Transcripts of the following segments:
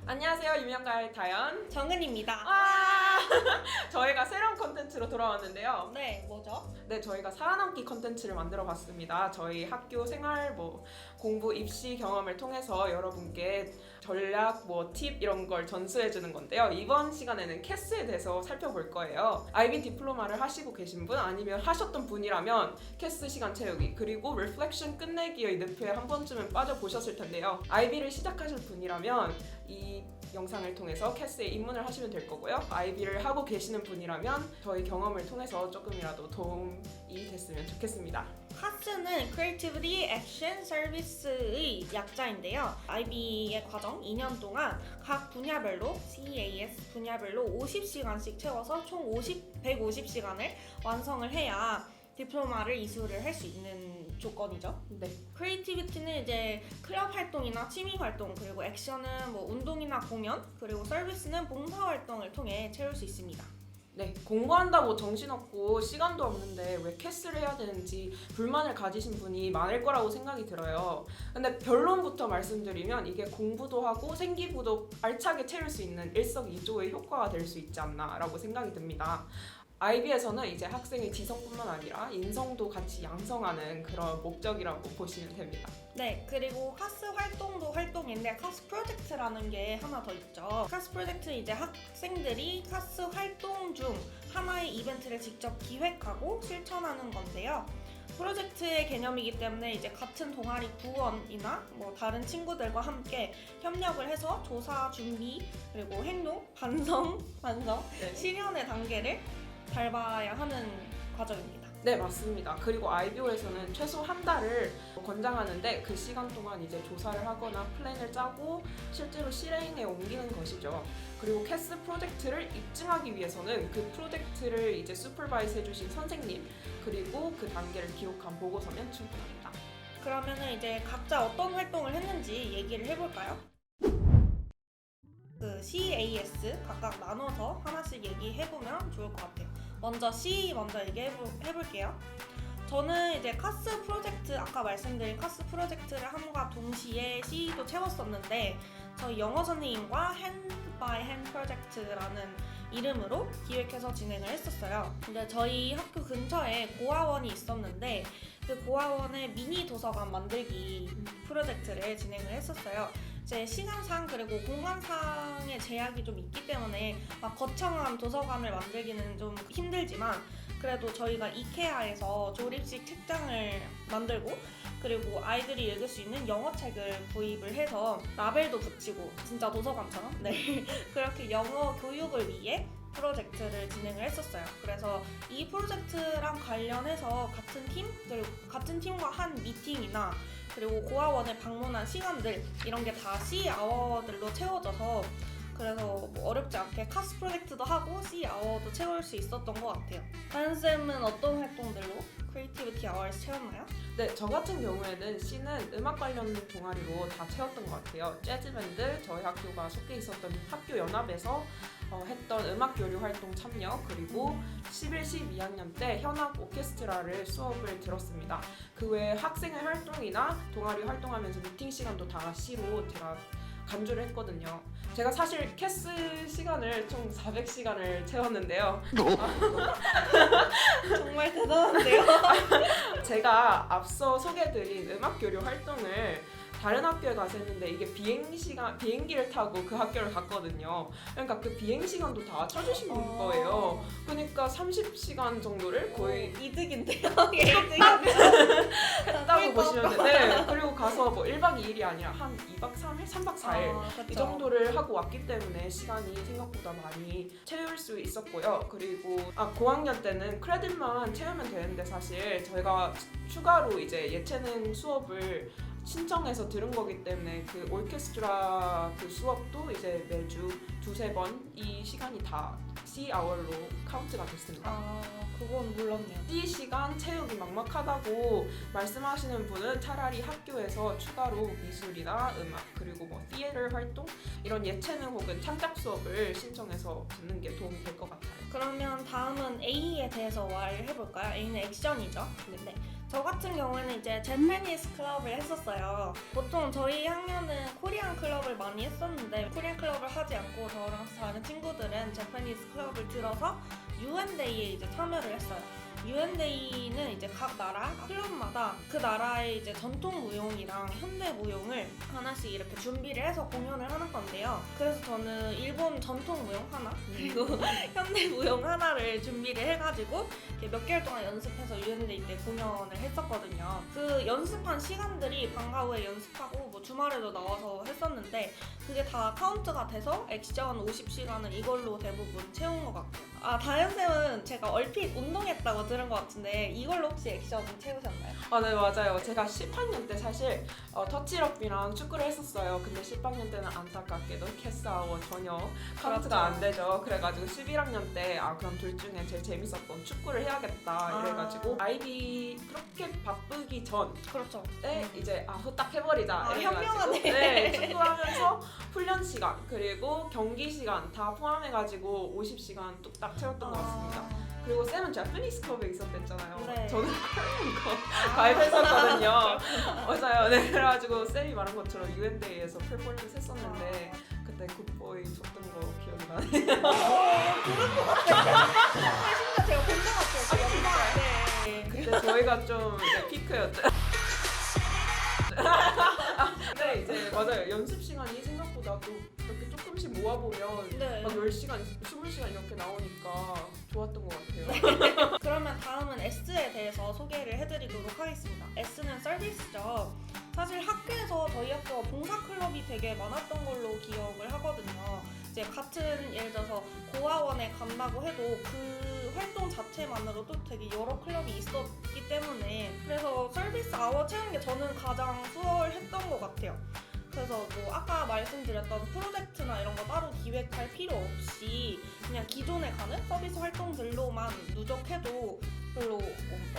안녕하세요. 유명가의 다연 정은입니다. 저희가 새로운 컨텐츠로 돌아왔는데요. 네, 뭐죠? 네, 저희가 살아남기 컨텐츠를 만들어 봤습니다. 저희 학교 생활, 공부, 입시 경험을 통해서 여러분께 전략, 팁 이런 걸 전수해 주는 건데요. 이번 시간에는 캐스에 대해서 살펴볼 거예요. IB 디플로마를 하시고 계신 분 아니면 하셨던 분이라면 캐스 시간 채우기 그리고 리플렉션 끝내기의 늪에 한 번쯤은 빠져보셨을 텐데요. IB를 시작하실 분이라면 이 영상을 통해서 캐스에 입문을 하시면 될 거고요. IB를 하고 계시는 분이라면 저희 경험을 통해서 조금이라도 도움이 됐으면 좋겠습니다. 카스는 Creativity Action Service의 약자인데요. IB의 과정 2년 동안 각 분야별로 CAS 분야별로 50시간씩 채워서 총 150시간을 완성을 해야 디플로마를 이수를 할 수 있는 조건이죠. 네. 크리에이티비티는 이제 클럽 활동이나 취미 활동, 그리고 액션은 운동이나 공연, 그리고 서비스는 봉사 활동을 통해 채울 수 있습니다. 네, 공부한다고 정신없고 시간도 없는데 왜 캐스를 해야 되는지 불만을 가지신 분이 많을 거라고 생각이 들어요. 근데 결론부터 말씀드리면 이게 공부도 하고 생기부도 알차게 채울 수 있는 일석이조의 효과가 될 수 있지 않나라고 생각이 듭니다. IB에서는 이제 학생의 지성뿐만 아니라 인성도 같이 양성하는 그런 목적이라고 보시면 됩니다. 네, 그리고 카스 활동도 활동인데 카스 프로젝트라는 게 하나 더 있죠. 카스 프로젝트는 이제 학생들이 카스 활동 중 하나의 이벤트를 직접 기획하고 실천하는 건데요. 프로젝트의 개념이기 때문에 이제 같은 동아리 부원이나 다른 친구들과 함께 협력을 해서 조사 준비 그리고 행동, 반성, 네. 실현의 단계를 밟아야 하는 과정입니다. 네, 맞습니다. 그리고 IBO에서는 최소 한 달을 권장하는데 그 시간 동안 이제 조사를 하거나 플랜을 짜고 실제로 실행에 옮기는 것이죠. 그리고 캐스 프로젝트를 입증하기 위해서는 그 프로젝트를 이제 슈퍼바이즈 해주신 선생님 그리고 그 단계를 기록한 보고서면 충분합니다. 그러면은 이제 각자 어떤 활동을 했는지 얘기를 해볼까요? 그 CAS 각각 나눠서 하나씩 얘기해보면 좋을 것 같아요. 먼저 C 먼저 얘기해볼게요. 저는 이제 카스 프로젝트, 아까 말씀드린 카스 프로젝트를 함과 동시에 C도 채웠었는데 저희 영어 선생님과 Hand by Hand 프로젝트라는 이름으로 기획해서 진행을 했었어요. 근데 저희 학교 근처에 고아원이 있었는데 그 고아원의 미니 도서관 만들기 프로젝트를 진행을 했었어요. 이제 시간상 그리고 공간상의 제약이 좀 있기 때문에 막 거창한 도서관을 만들기는 좀 힘들지만 그래도 저희가 이케아에서 조립식 책장을 만들고 그리고 아이들이 읽을 수 있는 영어책을 구입을 해서 라벨도 붙이고 진짜 도서관처럼 그렇게 영어 교육을 위해 프로젝트를 진행을 했었어요. 그래서 이 프로젝트랑 관련해서 같은 팀과 한 미팅이나 그리고 고아원에 방문한 시간들 이런 게 다 C-아워들로 채워져서 그래서 어렵지 않게 카스 프로젝트도 하고 C-아워도 채울 수 있었던 것 같아요. 다현쌤은 어떤 활동들로 크리에이티비티 아워를 채웠나요? 네, 저 같은 경우에는 C는 음악 관련 동아리로 다 채웠던 것 같아요. 재즈밴드, 저희 학교가 속해 있었던 학교 연합에서 했던 음악 교류 활동 참여 그리고 11, 12학년 때 현악 오케스트라를 수업을 들었습니다. 그 외에 학생회 활동이나 동아리 활동하면서 미팅 시간도 다 C로 제가 간주를 했거든요. 제가 사실 캐스 시간을 총 400시간을 채웠는데요. 정말 대단한데요? 제가 앞서 소개해드린 음악 교류 활동을 다른 학교에 가서 했는데 이게 비행기를 타고 그 학교를 갔거든요. 그러니까 그 비행 시간도 다 쳐주신 거예요. 그러니까 30시간 정도를 거의 이득인데요? 했다고 보시면 되는데 그리고 가서 1박 2일이 아니라 한 2박 3일, 3박 4일 이 정도를 하고 왔기 때문에 시간이 생각보다 많이 채울 수 있었고요. 그리고 고학년 때는 크레딧만 채우면 되는데 사실 저희가 추가로 이제 예체능 수업을 신청해서 들은 거기 때문에 그 오케스트라 그 수업도 이제 매주 2-3번 이 시간이 다 C-아워로 카운트가 됐습니다. 그건 몰랐네요. C 시간 채우기 막막하다고 말씀하시는 분은 차라리 학교에서 추가로 미술이나 음악 그리고 티에터 활동 이런 예체능 혹은 창작 수업을 신청해서 듣는 게 도움이 될 것 같아요. 그러면 다음은 A에 대해서 말해볼까요? A는 액션이죠. 네. 저 같은 경우에는 이제 제패니스 클럽을 했었어요. 보통 저희 학년은 코리안 클럽을 많이 했었는데 코리안 클럽을 하지 않고 저랑 다른 친구들은 제패니스 클럽을 들어서 U&A에 이제 참여를 했어요. U&A는 이제 각 나라 클럽마다 그 나라의 이제 전통 무용이랑 현대 무용을 하나씩 이렇게 준비를 해서 공연을 하는 건데요. 그래서 저는 일본 전통 무용 하나 그리고 현대 무용 하나를 준비를 해가지고 이렇게 몇 개월 동안 연습해서 U&A 때 공연을 했었거든요. 그 연습한 시간들이 방과 후에 연습하고 뭐 주말에도 나와서 했었는데 그게 다 카운트가 돼서 액션 50시간을 이걸로 대부분 채운 것 같아요. 아, 다현쌤은 제가 얼핏 운동했다고 들은 것 같은데 이걸로 혹시 액션 채우셨나요? 아, 네, 맞아요. 제가 10학년 때 사실 터치럽이랑 축구를 했었어요. 근데 10학년 때는 안타깝게도 캐스아워 전혀 카운트가 안 되죠. 그래가지고 11학년 때 그럼 둘 중에 제일 재밌었던 축구를 해야겠다 이래가지고 아이비 그렇게 바쁘기 전에 그렇죠. 이제 후딱 해버리자 이래가지고 현명하네. 네, 축구하면서 훈련 시간 그리고 경기 시간 다 포함해가지고 50시간 뚝딱 채웠던 것 같습니다. 그리고 쌤은 제패니스 클럽에 있었댔잖아요. 네. 저는 코리안 거 가입했었거든요. 맞아요. 네, 그래가지고 쌤이 말한 것처럼 U&A에서 퍼포먼스 했었는데 그때 굿보이 줬던 거 기억이 나네요. 그럴 것 같아요. 진짜 제가 본 것 같아요. 그 영상. 네. 그때 저희가 좀 피크였죠. 근데 이제 맞아요. 연습 시간이 생각보다 또 이렇게 조금씩 모아보면 네. 막 10시간, 20시간 이렇게 나오니까 좋았던 것 같아요. 그러면 다음은 S에 대해서 소개를 해드리도록 하겠습니다. S는 서비스죠. 사실 학교에서 저희 학교가 봉사 클럽이 되게 많았던 걸로 기억을 하거든요. 이제 같은 예를 들어서 고아원에 간다고 해도 그 활동 자체만으로도 되게 여러 클럽이 있었기 때문에 그래서 서비스 아워 채우는 게 저는 가장 수월했던 것 같아요. 그래서 뭐 아까 말씀드렸던 프로젝트나 이런 거 따로 기획할 필요 없이 그냥 기존에 가는 서비스 활동들로만 누적해도 별로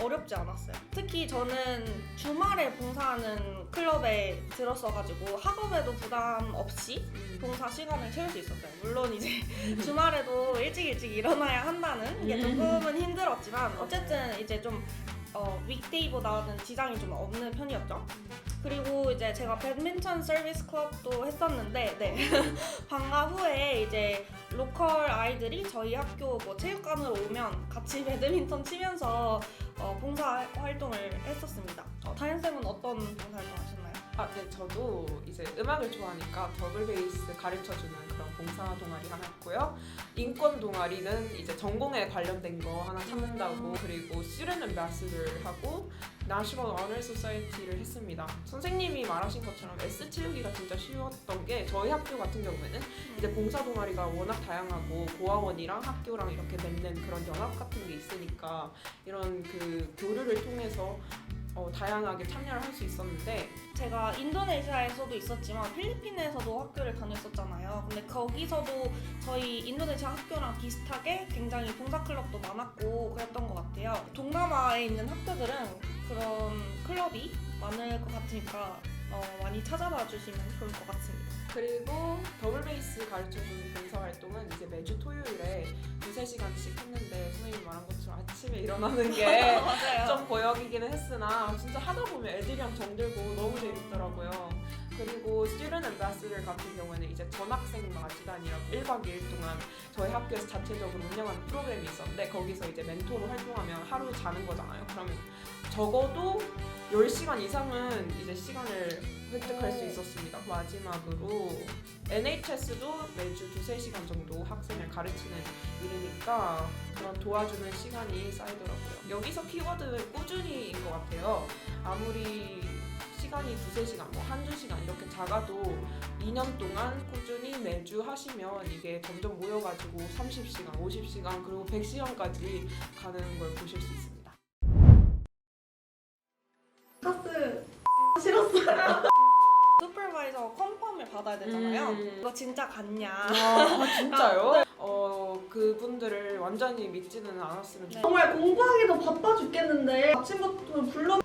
어렵지 않았어요. 특히 저는 주말에 봉사하는 클럽에 들었어가지고 학업에도 부담 없이 봉사 시간을 채울 수 있었어요. 물론 이제 주말에도 일찍 일어나야 한다는 게 조금은 힘들었지만 어쨌든 이제 좀 윅데이보다는 지장이 좀 없는 편이었죠. 그리고 이제 제가 배드민턴 서비스 클럽도 했었는데 방과 후에 이제 로컬 아이들이 저희 학교 뭐 체육관으로 오면 같이 배드민턴 치면서 봉사 활동을 했었습니다. 다현쌤은 어떤 봉사 활동 하셨나요? 네, 저도 이제 음악을 좋아하니까 더블 베이스 가르쳐주는 그런 봉사 동아리 하나 했고요. 인권 동아리는 이제 전공에 관련된 거 하나 찾는다고 그리고 student ambassador 하고 National Honor Society를 했습니다. 선생님이 말하신 것처럼 S 채우기가 진짜 쉬웠던 게 저희 학교 같은 경우에는 이제 봉사 동아리가 워낙 다양하고 고아원이랑 학교랑 이렇게 맺는 그런 연합 같은 게 있으니까 이런 그 교류를 통해서 다양하게 참여를 할 수 있었는데 제가 인도네시아에서도 있었지만 필리핀에서도 학교를 다녔었잖아요. 근데 거기서도 저희 인도네시아 학교랑 비슷하게 굉장히 봉사 클럽도 많았고 그랬던 것 같아요. 동남아에 있는 학교들은 그런 클럽이 많을 것 같으니까 많이 찾아봐 주시면 좋을 것 같습니다. 그리고 더블 베이스 가르쳐주는 봉사활동은 이제 매주 토요일에 2-3시간씩 했는데 선생님이 말한 것처럼 아침에 일어나는 게 좀 고역이기는 했으나 진짜 하다 보면 애들이랑 정들고 너무 재밌더라고요. 그리고 Student Ambassador 같은 경우에는 이제 전학생 맞이단이라고 1박 2일 동안 저희 학교에서 자체적으로 운영하는 프로그램이 있었는데 거기서 이제 멘토로 활동하면 하루 자는 거잖아요. 그러면 적어도 10시간 이상은 이제 시간을 획득할 수 있었습니다. 마지막으로 NHS도 매주 2-3시간 정도 학생을 가르치는 일이니까 그런 도와주는 시간이 쌓이더라고요. 여기서 키워드는 꾸준히인 것 같아요. 아무리 시간이 2-3시간, 뭐 1-2시간 이렇게 작아도 2년 동안 꾸준히 매주 하시면 이게 점점 모여가지고 30시간, 50시간 그리고 100시간까지 가는 걸 보실 수 있습니다. 카스 싫었어요. 슈퍼바이저 컨펌을 받아야 되잖아요. 이거 진짜 갔냐? 진짜요? 그분들을 완전히 믿지는 않았으면 좋겠어요. 정말 공부하기도 바빠 죽겠는데 아침부터 불러